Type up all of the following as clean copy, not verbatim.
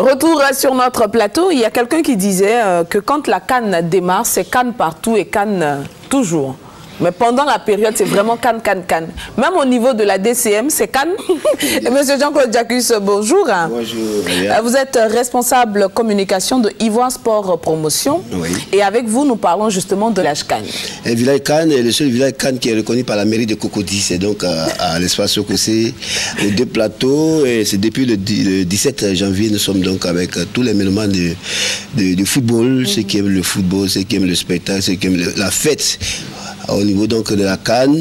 Retour sur notre plateau, il y a quelqu'un qui disait que quand la CAN démarre, c'est CAN partout et CAN toujours. Mais pendant la période, c'est vraiment CAN. Même au niveau de la DCM, c'est CAN. Monsieur Jean-Claude Jacques, bonjour. Bonjour. Vous êtes responsable communication de Ivoire Sport Promotion. Oui. Et avec vous, nous parlons justement de village CAN. Le village CAN est le seul village CAN qui est reconnu par la mairie de Cocody. C'est donc à l'espace Sokosé, les deux plateaux. Et c'est depuis le 17 janvier, nous sommes donc avec tous les mélomanes du football, ceux qui aiment le football, ceux qui aiment le spectacle, ceux qui aiment la fête. Au niveau donc de la CAN.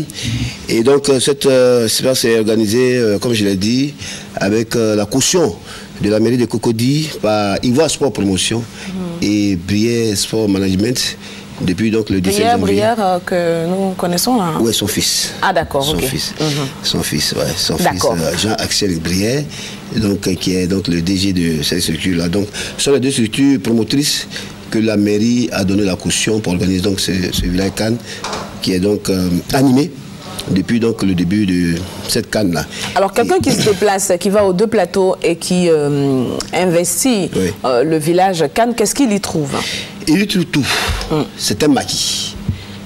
Et donc cette séance est organisée, comme je l'ai dit, avec la caution de la mairie de Cocody par Ivoire Sport Promotion et Brière Sport Management depuis donc le 17 janvier. Brière que nous connaissons là. Oui, son fils. Ah d'accord, son ok. Fils. Son fils, ouais, son fils Jean-Axel Brière, donc qui est donc le DG de cette structure-là. Donc ce sont les deux structures promotrices que la mairie a donné la caution pour organiser donc ce village CAN qui est donc animé depuis donc le début de cette CAN-là. Alors quelqu'un qui se déplace, qui va aux deux plateaux et qui investit le village CAN, qu'est-ce qu'il y trouve? Il y trouve tout. C'est un maquis.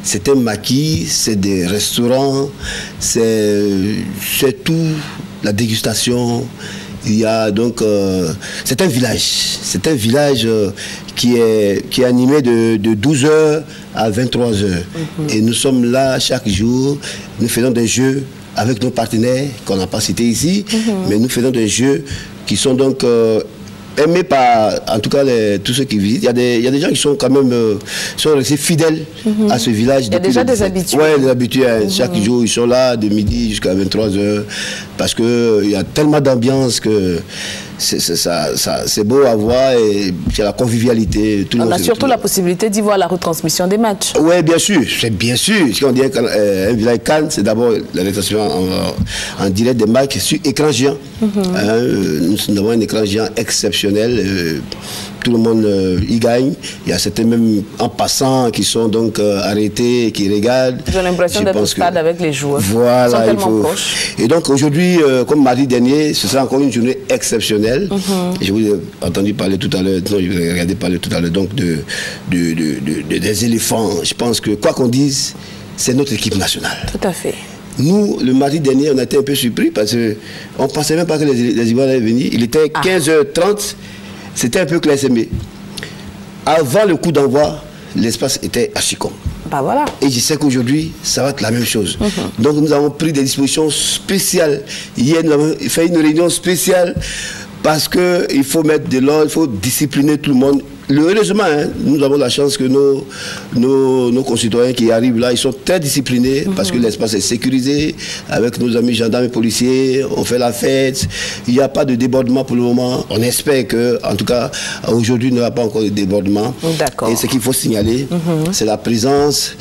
C'est un maquis, c'est des restaurants, c'est tout, la dégustation. Il y a donc, c'est un village qui est animé de 12h à 23h. Et nous sommes là chaque jour, nous faisons des jeux avec nos partenaires qu'on n'a pas cités ici, mais nous faisons des jeux qui sont donc aimés par, en tout cas, tous ceux qui visitent. Il y a des gens qui sont quand même sont restés fidèles à ce village. Il y a déjà des habitués. Oui, des habitués. Chaque jour, ils sont là de midi jusqu'à 23h parce qu'il y a tellement d'ambiance que c'est beau à voir et il y a la convivialité. On a surtout la possibilité d'y voir la retransmission des matchs. Oui, bien sûr. C'est bien sûr. Quand on dit un village CAN, c'est d'abord la retransmission en direct des matchs sur écran géant. Nous avons un écran géant exceptionnel. Tout le monde y gagne. Il y a certains même en passant qui sont donc arrêtés, qui regardent. J'ai l'impression d'être au stade avec les joueurs. Voilà, ils sont tellement proches. Et donc aujourd'hui, comme mardi dernier, ce sera encore une journée exceptionnelle. Je vous ai entendu parler tout à l'heure, non, je vous ai regardé parler tout à l'heure donc des éléphants. Je pense que quoi qu'on dise, c'est notre équipe nationale. Tout à fait. Nous, le mardi dernier, on a été un peu surpris parce qu'on ne pensait même pas que les Ivoiriens allaient venir. Il était 15h30. C'était un peu clairsemé. Avant le coup d'envoi, l'espace était à Chicom. Bah voilà. Et je sais qu'aujourd'hui, ça va être la même chose. Donc nous avons pris des dispositions spéciales. Hier, nous avons fait une réunion spéciale parce qu'il faut mettre de l'ordre, il faut discipliner tout le monde. Heureusement, nous avons la chance que nos concitoyens qui arrivent là, ils sont très disciplinés parce que l'espace est sécurisé. Avec nos amis gendarmes et policiers, on fait la fête. Il n'y a pas de débordement pour le moment. On espère que, en tout cas, aujourd'hui, il n'y aura pas encore de débordement. D'accord. Et ce qu'il faut signaler, c'est la présence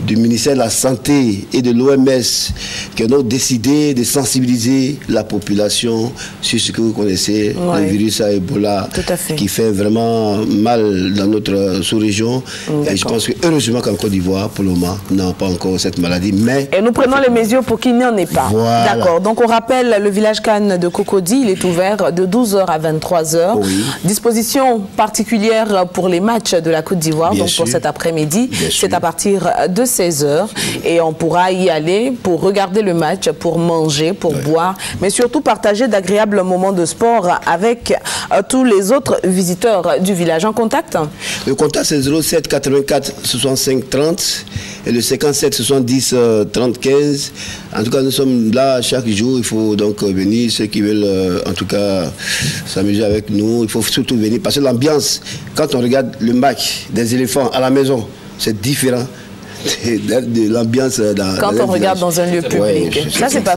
du ministère de la Santé et de l'OMS qui ont décidé de sensibiliser la population sur ce que vous connaissez, le virus à Ebola, qui fait vraiment mal dans notre sous-région. Et je pense que heureusement qu'en Côte d'Ivoire, pour le moment, nous n'avons pas encore cette maladie. Mais et nous prenons les mesures pour qu'il n'y en ait pas. Voilà. D'accord. Donc on rappelle, le village CAN de Cocody, il est ouvert de 12h à 23h. Disposition particulière pour les matchs de la Côte d'Ivoire, donc pour cet après-midi. C'est à partir de 16h et on pourra y aller pour regarder le match, pour manger, pour boire, mais surtout partager d'agréables moments de sport avec tous les autres visiteurs du village. En contact? Le contact c'est 07 84 65 30 et le 57 70 30 15. En tout cas, nous sommes là chaque jour. Il faut donc venir, ceux qui veulent en tout cas s'amuser avec nous. Il faut surtout venir parce que l'ambiance, quand on regarde le match des éléphants à la maison, c'est différent de l'ambiance quand on regarde dans un lieu public. Ça, c'est pas